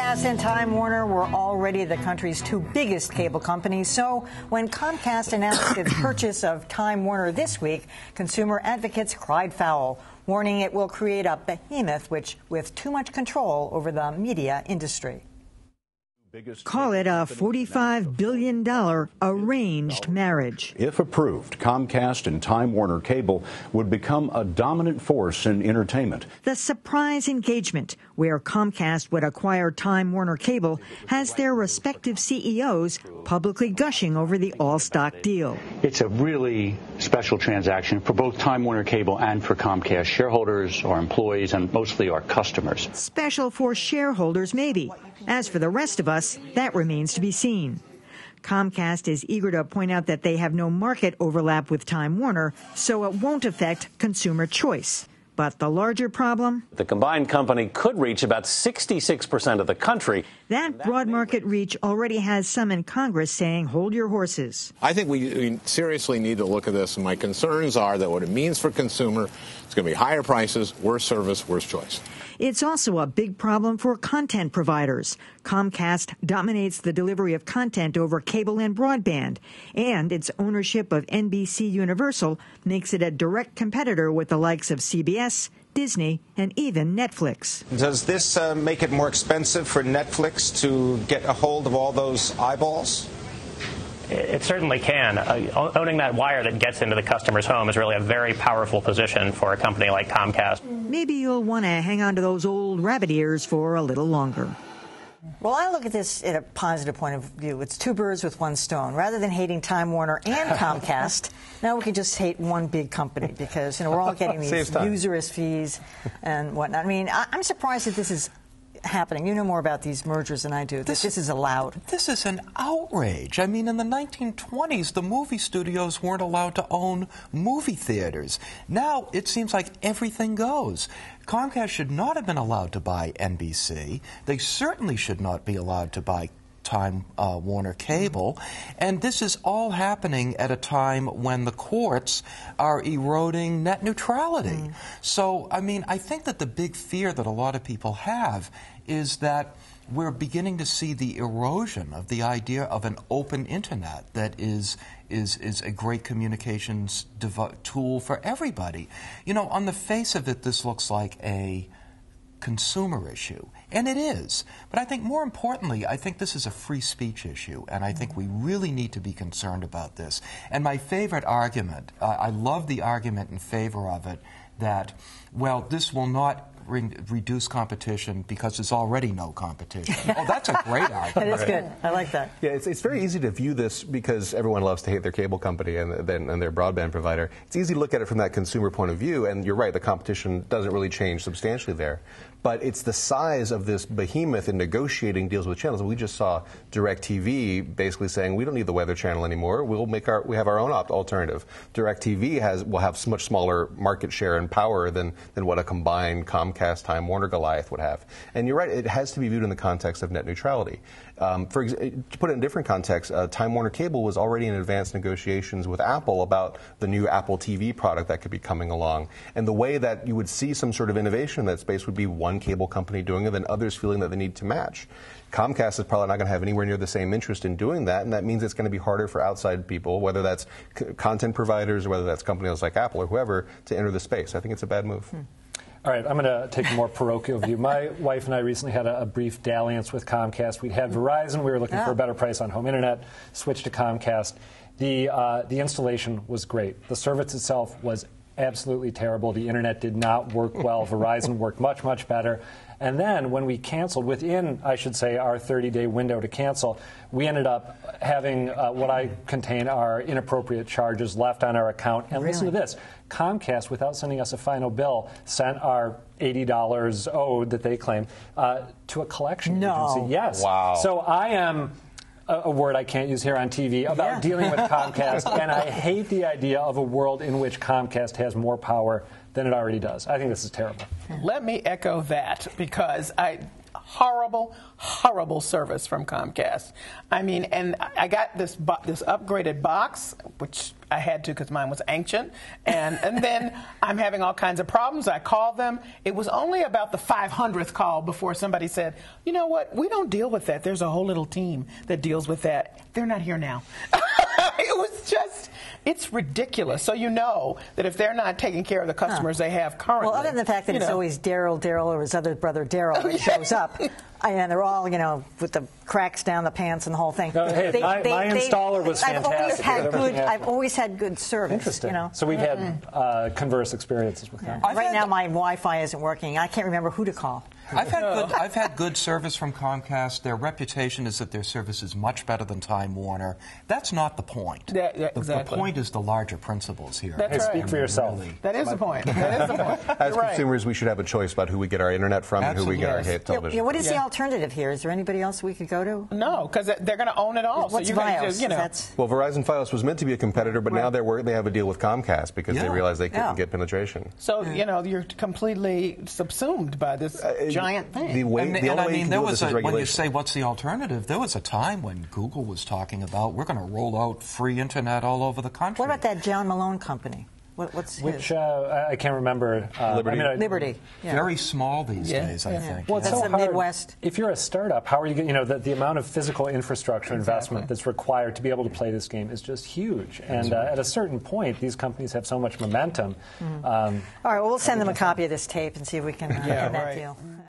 Comcast and Time Warner were already the country's two biggest cable companies. So when Comcast announced its purchase of Time Warner this week, consumer advocates cried foul, warning it will create a behemoth with too much control over the media industry. Call it a $45 billion arranged marriage. If approved, Comcast and Time Warner Cable would become a dominant force in entertainment. The surprise engagement, where Comcast would acquire Time Warner Cable, has their respective CEOs publicly gushing over the all-stock deal. It's a really special transaction for both Time Warner Cable and for Comcast shareholders, our employees, and mostly our customers. Special for shareholders, maybe. As for the rest of us, that remains to be seen. Comcast is eager to point out that they have no market overlap with Time Warner, so it won't affect consumer choice. But the larger problem? The combined company could reach about 66% of the country. That broad market reach already has some in Congress saying, hold your horses. I think we seriously need to look at this, and my concerns are that what it means for consumer, it's going to be higher prices, worse service, worse choice. It's also a big problem for content providers. Comcast dominates the delivery of content over cable and broadband, and its ownership of NBC Universal makes it a direct competitor with the likes of CBS, Disney, and even Netflix. Does this make it more expensive for Netflix to get a hold of all those eyeballs? It certainly can. Owning that wire that gets into the customer's home is really a very powerful position for a company like Comcast. Maybe you'll want to hang on to those old rabbit ears for a little longer. Well, I look at this in a positive point of view. It's two birds with one stone. Rather than hating Time Warner and Comcast, now we can just hate one big company because, we're all getting these usurious fees and whatnot. I mean, I'm surprised that this is happening. You know more about these mergers than I do. This is allowed. This is an outrage. I mean, in the 1920s, the movie studios weren't allowed to own movie theaters. Now, it seems like everything goes. Comcast should not have been allowed to buy NBC. They certainly should not be allowed to buy Time Warner Cable, and this is all happening at a time when the courts are eroding net neutrality. So, I mean, I think that the big fear that a lot of people have is that we're beginning to see the erosion of the idea of an open internet that is a great communications tool for everybody. On the face of it, this looks like a consumer issue, and it is. But I think more importantly, I think this is a free speech issue, and I think we really need to be concerned about this. And my favorite argument, I love the argument in favor of it, that, well, this will not reduce competition because there's already no competition. Oh, that's a great argument. That is good. I like that. Yeah, it's very easy to view this because everyone loves to hate their cable company and their broadband provider. It's easy to look at it from that consumer point of view, and you're right, the competition doesn't really change substantially there. But it's the size of this behemoth in negotiating deals with channels. We just saw DirecTV basically saying we don't need the Weather Channel anymore. We have our own alternative. DirecTV will have much smaller market share and power than what a combined Comcast, Time Warner, Goliath would have. And you're right, it has to be viewed in the context of net neutrality. To put it in a different context, Time Warner Cable was already in advanced negotiations with Apple about the new Apple TV product that could be coming along. And the way that you would see some sort of innovation in that space would be one cable company doing it and others feeling that they need to match. Comcast is probably not going to have anywhere near the same interest in doing that, and that means it's going to be harder for outside people, whether that's content providers or whether that's companies like Apple or whoever, to enter the space. I think it's a bad move. All right, I'm going to take a more parochial view. My wife and I recently had a brief dalliance with Comcast. We'd had Verizon. We were looking for a better price on home internet, switched to Comcast. The installation was great. The service itself was absolutely terrible. The internet did not work well. Verizon worked much, much better. And then when we canceled, within, I should say, our 30-day window to cancel, we ended up having what I contain are inappropriate charges left on our account. And listen to this. Comcast, without sending us a final bill, sent our $80 owed that they claim to a collection agency. Yes. Wow. So I am a word I can't use here on TV, about dealing with Comcast, and I hate the idea of a world in which Comcast has more power than it already does. I think this is terrible. Let me echo that, because I horrible service from Comcast. I mean, and I got this upgraded box, which I had to because mine was ancient, and then I'm having all kinds of problems. I called them. It was only about the 500th call before somebody said, you know what, we don't deal with that. There's a whole little team that deals with that. They're not here now. It was just, it's ridiculous. So you know that if they're not taking care of the customers they have currently. Well, other than the fact that it's always Daryl or his other brother Daryl that shows up, and they're all, with the cracks down the pants and the whole thing. My installer was fantastic. I've always had good service. Interesting. So we've had converse experiences with them. Right now my Wi-Fi isn't working. I can't remember who to call. I've had good service from Comcast. Their reputation is that their service is much better than Time Warner. That's not the point. Exactly. The point is the larger principles here. That's right. Speak for yourself. Really. That is the point. That is the point. As consumers, we should have a choice about who we get our internet from and who we get our television from. What is the alternative here? Is there anybody else we could go to? No, because they're going to own it all. What's so Fios? Well, Verizon Fios was meant to be a competitor, but now they have a deal with Comcast because they realize they couldn't get penetration. So, you're completely subsumed by this giant thing. When you say what's the alternative, there was a time when Google was talking about we're going to roll out free internet all over the country. What about that John Malone company? What's his? Which I can't remember. Liberty. Yeah. Very small these days, I think. Well, that's so the Midwest. If you're a startup, how are you going? The amount of physical infrastructure investment that's required to be able to play this game is just huge. And at a certain point, these companies have so much momentum. All right, well, we'll send them a copy of this tape and see if we can get that deal.